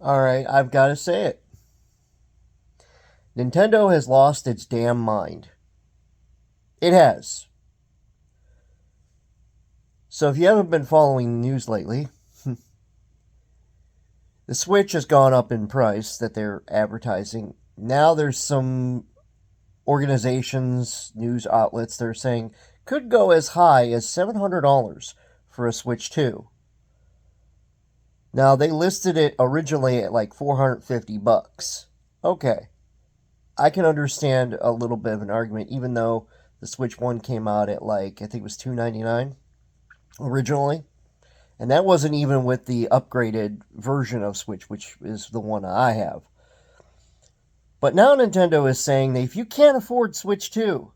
Alright, I've got to say it. Nintendo has lost its damn mind. It has. So if you haven't been following the news lately, the Switch has gone up in price that they're advertising. Now there's some organizations, news outlets, they're saying could go as high as $700 for a Switch 2. Now they listed it originally at like 450 bucks. Okay. I can understand a little bit of an argument even though the Switch 1 came out at like I think it was 299 originally. And that wasn't even with the upgraded version of Switch, which is the one I have. But now Nintendo is saying that if you can't afford Switch 2,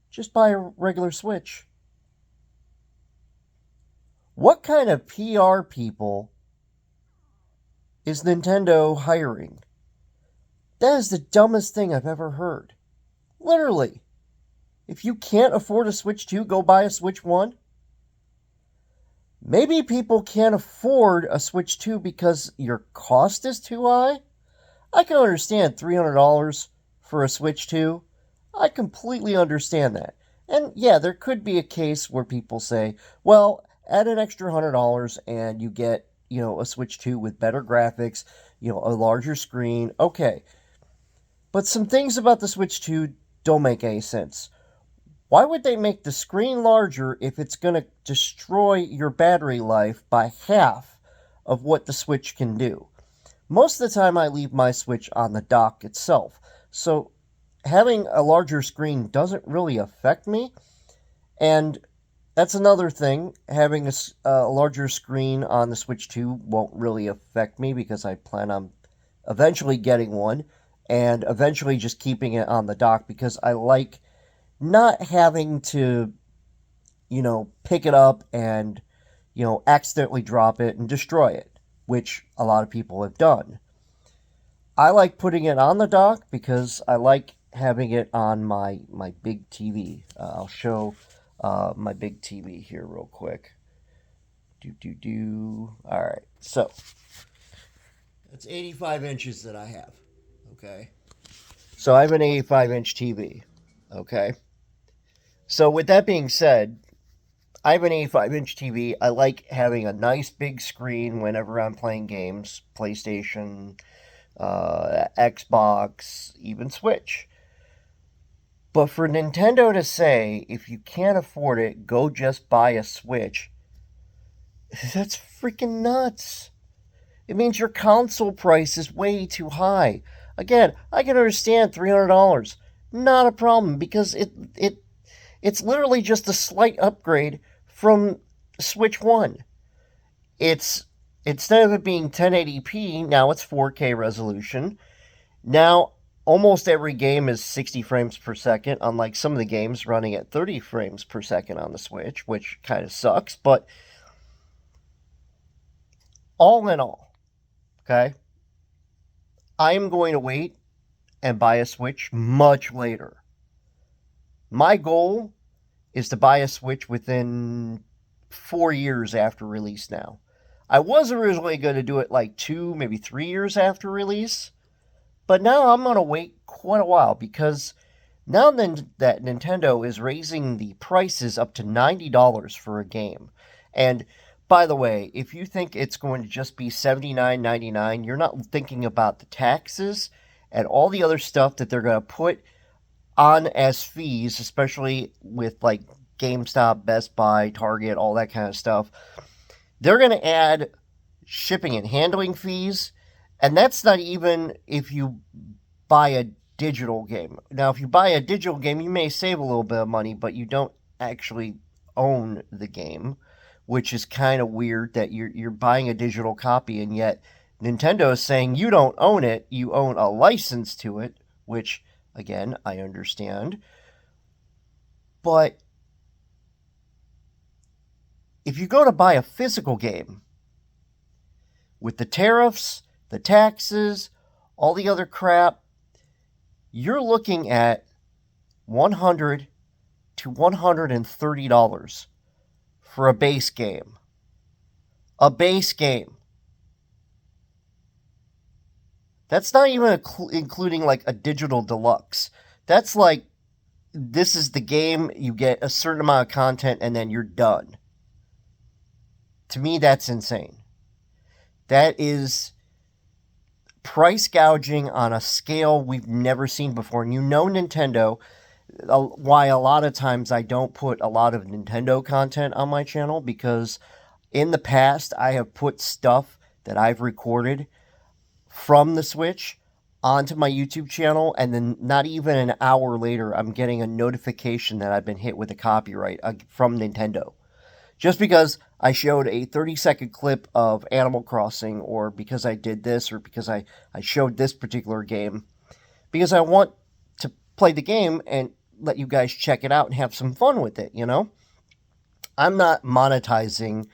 just buy a regular Switch. What kind of PR people is Nintendo hiring? That is the dumbest thing I've ever heard. Literally. If you can't afford a Switch 2, go buy a Switch 1. Maybe people can't afford a Switch 2 because your cost is too high. I can understand $300 for a Switch 2. I completely understand that. And yeah, there could be a case where people say, well, add an extra $100 and you get, a Switch 2 with better graphics, a larger screen. Okay. But some things about the Switch 2 don't make any sense. Why would they make the screen larger if it's going to destroy your battery life by half of what the Switch can do? Most of the time I leave my Switch on the dock itself, so having a larger screen doesn't really affect me. And that's another thing, having a larger screen on the Switch 2 won't really affect me because I plan on eventually getting one and eventually just keeping it on the dock because I like not having to, pick it up and, accidentally drop it and destroy it, which a lot of people have done. I like putting it on the dock because I like having it on my big TV. I'll show my big TV here real quick. All right, so that's 85 inches that I have. Okay, so I have an 85-inch TV. Okay, so with that being said, I have an 85-inch TV. I like having a nice big screen whenever I'm playing games, PlayStation, Xbox, even Switch. But for Nintendo to say, if you can't afford it, go just buy a Switch, that's freaking nuts. It means your console price is way too high. Again, I can understand $300. Not a problem because it's literally just a slight upgrade from Switch 1. It's instead of it being 1080p, now it's 4K resolution. Now almost every game is 60 frames per second, unlike some of the games running at 30 frames per second on the Switch, which kind of sucks, but all in all, okay, I am going to wait and buy a Switch much later. My goal is to buy a Switch within 4 years after release now. I was originally going to do it like 2, maybe 3 years after release, but now I'm going to wait quite a while because now then that Nintendo is raising the prices up to $90 for a game. And by the way, if you think it's going to just be $79.99, you're not thinking about the taxes and all the other stuff that they're going to put on as fees, especially with like GameStop, Best Buy, Target, all that kind of stuff. They're going to add shipping and handling fees, and that's not even if you buy a digital game. Now, if you buy a digital game, you may save a little bit of money, but you don't actually own the game, which is kind of weird that you're buying a digital copy and yet Nintendo is saying you don't own it, you own a license to it, which again, I understand. But if you go to buy a physical game with the tariffs, the taxes, all the other crap, you're looking at $100 to $130 for a base game. A base game. That's not even including like a digital deluxe. That's like, this is the game, you get a certain amount of content, and then you're done. To me, that's insane. That is price gouging on a scale we've never seen before. And you know Nintendo, why a lot of times I don't put a lot of Nintendo content on my channel, because in the past I have put stuff that I've recorded from the Switch onto my YouTube channel, and then not even an hour later I'm getting a notification that I've been hit with a copyright from Nintendo. Just because I showed a 30-second clip of Animal Crossing, or because I did this, or because I showed this particular game. Because I want to play the game and let you guys check it out and have some fun with it, you know? I'm not monetizing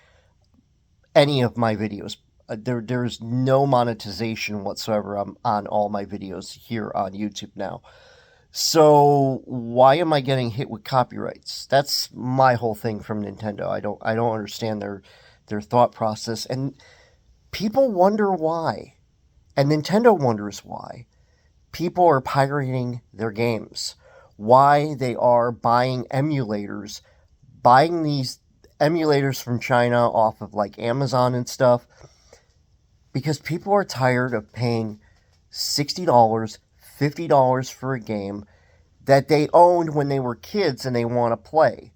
any of my videos. There's no monetization whatsoever on all my videos here on YouTube now. So why am I getting hit with copyrights? That's my whole thing from Nintendo. I don't understand their thought process, and people wonder why. And Nintendo wonders why. People are pirating their games. Why they are buying emulators, buying these emulators from China off of like Amazon and stuff, because people are tired of paying $60, $50 for a game that they owned when they were kids and they want to play.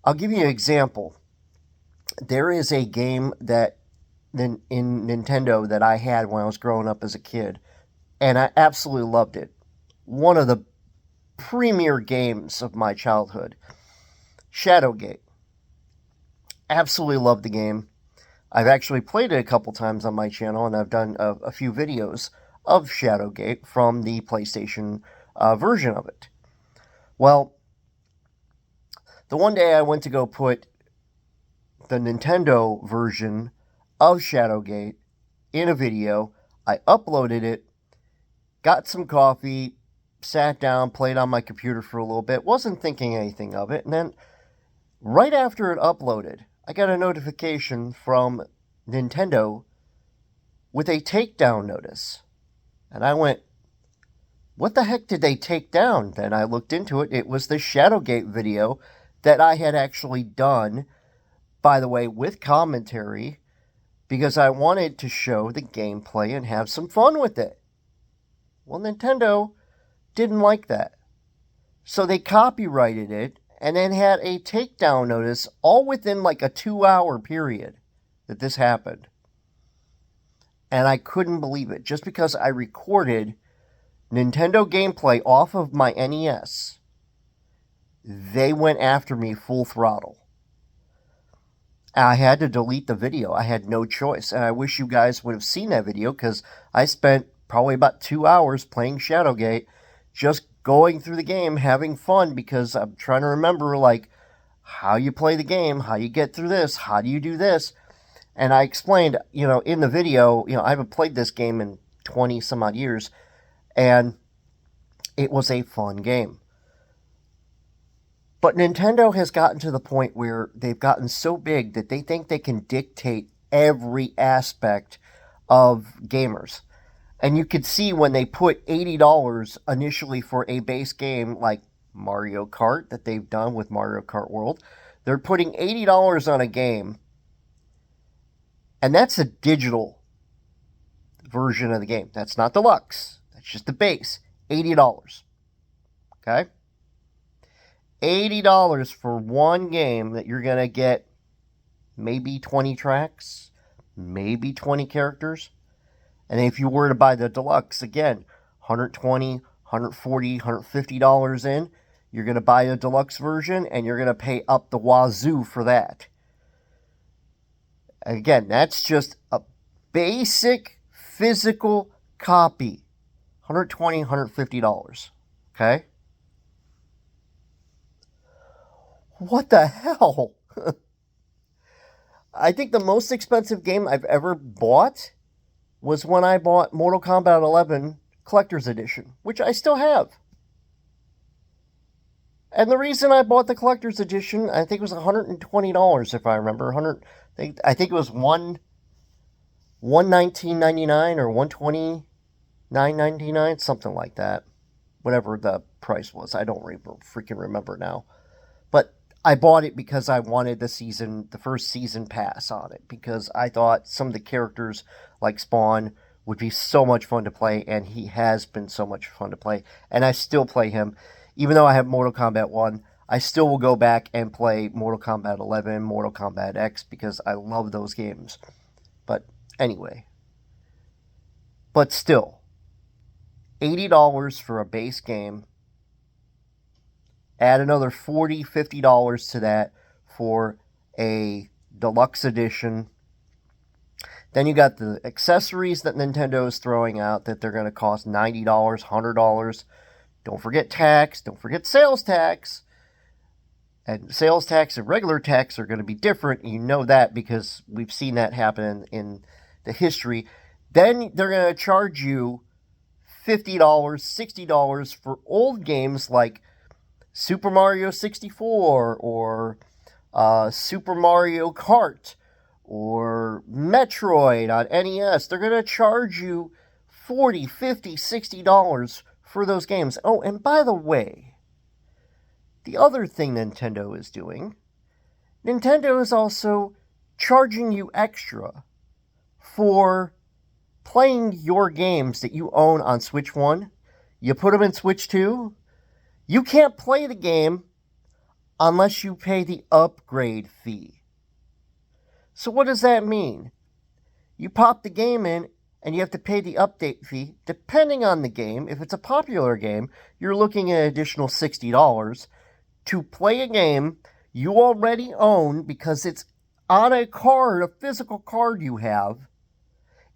I'll give you an example. There is a game that in Nintendo that I had when I was growing up as a kid, and I absolutely loved it. One of the premier games of my childhood, Shadowgate. Absolutely loved the game. I've actually played it a couple times on my channel, and I've done a few videos of Shadowgate from the PlayStation version of it. Well, the one day I went to go put the Nintendo version of Shadowgate in a video, I uploaded it, got some coffee, sat down, played on my computer for a little bit, wasn't thinking anything of it, and then right after it uploaded, I got a notification from Nintendo with a takedown notice. And I went, what the heck did they take down? Then I looked into it. It was the Shadowgate video that I had actually done, by the way, with commentary, because I wanted to show the gameplay and have some fun with it. Well, Nintendo didn't like that. So they copyrighted it and then had a takedown notice all within like a 2-hour period that this happened. And I couldn't believe it. Just because I recorded Nintendo gameplay off of my NES, they went after me full throttle. I had to delete the video. I had no choice. And I wish you guys would have seen that video, because I spent probably about 2 hours playing Shadowgate, just going through the game, having fun, because I'm trying to remember, like, how you play the game, how you get through this, how do you do this. And I explained, in the video, I haven't played this game in 20 some odd years, and it was a fun game. But Nintendo has gotten to the point where they've gotten so big that they think they can dictate every aspect of gamers. And you could see when they put $80 initially for a base game like Mario Kart that they've done with Mario Kart World, they're putting $80 on a game, and that's a digital version of the game. That's not deluxe. That's just the base. $80. Okay? $80 for one game that you're going to get maybe 20 tracks, maybe 20 characters. And if you were to buy the deluxe, again, $120, $140, $150 in, you're going to buy a deluxe version, and you're going to pay up the wazoo for that. Again, that's just a basic physical copy. $120, $150. Okay? What the hell? I think the most expensive game I've ever bought was when I bought Mortal Kombat 11 Collector's Edition, which I still have. And the reason I bought the Collector's Edition, I think it was $120 if I remember. I think it was $119.99 or $120. $9.99, something like that. Whatever the price was, I don't freaking remember now. But I bought it because I wanted the first season pass on it, because I thought some of the characters like Spawn would be so much fun to play, and he has been so much fun to play, and I still play him. Even though I have Mortal Kombat 1, I still will go back and play Mortal Kombat 11, Mortal Kombat X, because I love those games. But anyway. But still, $80 for a base game. Add another $40, $50 to that for a deluxe edition. Then you got the accessories that Nintendo is throwing out that they're going to cost $90, $100. Don't forget tax. Don't forget sales tax. And sales tax and regular tax are going to be different. You know that because we've seen that happen in the history. Then they're going to charge you $50, $60 for old games like Super Mario 64 or Super Mario Kart or Metroid on NES. They're going to charge you $40, $50, $60 for those games. Oh, and by the way, the other thing Nintendo is doing, Nintendo is also charging you extra for playing your games that you own on Switch 1. You put them in Switch 2. You can't play the game unless you pay the upgrade fee. So what does that mean? You pop the game in and you have to pay the update fee. Depending on the game, if it's a popular game, you're looking at an additional $60 to play a game you already own because it's on a card, a physical card you have.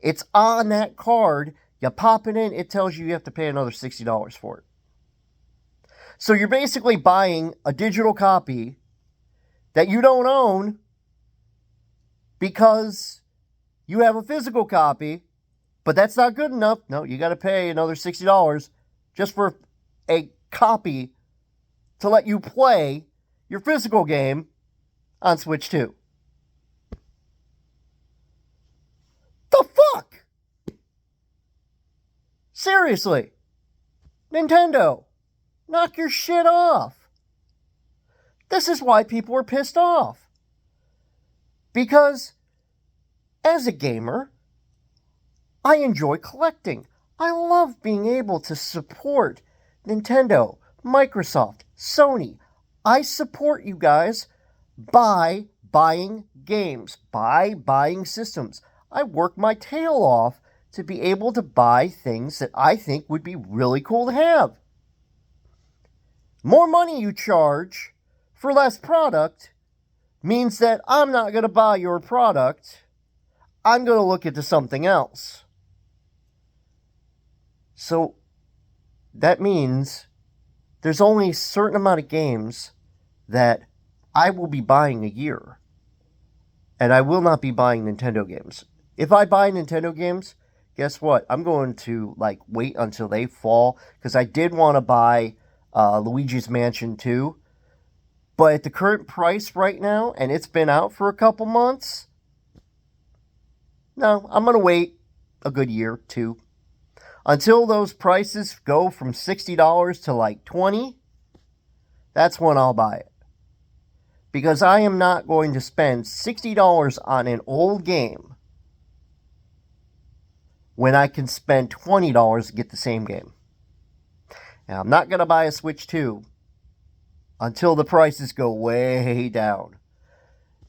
It's on that card. You pop it in, it tells you have to pay another $60 for it. So you're basically buying a digital copy that you don't own because you have a physical copy, but that's not good enough. No, you got to pay another $60 just for a copy to let you play your physical game on Switch 2. The fuck? Seriously. Nintendo, knock your shit off. This is why people are pissed off. Because as a gamer, I enjoy collecting. I love being able to support Nintendo, Microsoft, Sony. I support you guys by buying games, by buying systems. I work my tail off to be able to buy things that I think would be really cool to have. More money you charge for less product means that I'm not going to buy your product. I'm going to look into something else. So that means there's only a certain amount of games that I will be buying a year. And I will not be buying Nintendo games. If I buy Nintendo games, guess what? I'm going to wait until they fall. Because I did want to buy Luigi's Mansion 2. But at the current price right now, and it's been out for a couple months, no, I'm going to wait a good year, too. Until those prices go from $60 to $20, that's when I'll buy it. Because I am not going to spend $60 on an old game when I can spend $20 to get the same game. Now, I'm not going to buy a Switch 2 until the prices go way down.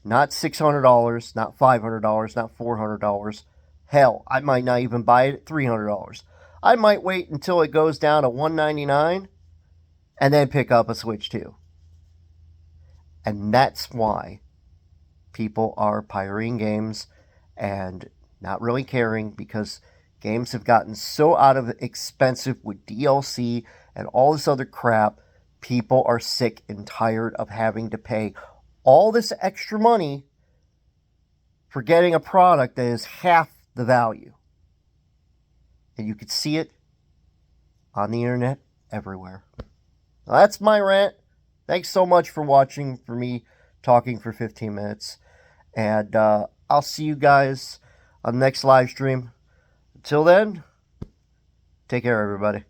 Not $600, not $500, not $400. Hell, I might not even buy it at $300. I might wait until it goes down to $199 and then pick up a Switch 2. And that's why people are pirating games and not really caring, because games have gotten so out of expensive with DLC and all this other crap. People are sick and tired of having to pay all this extra money for getting a product that is half the value. And you can see it on the internet everywhere. Well, that's my rant. Thanks so much for watching, for me talking for 15 minutes. And I'll see you guys on the next live stream. Until then, Take care, everybody.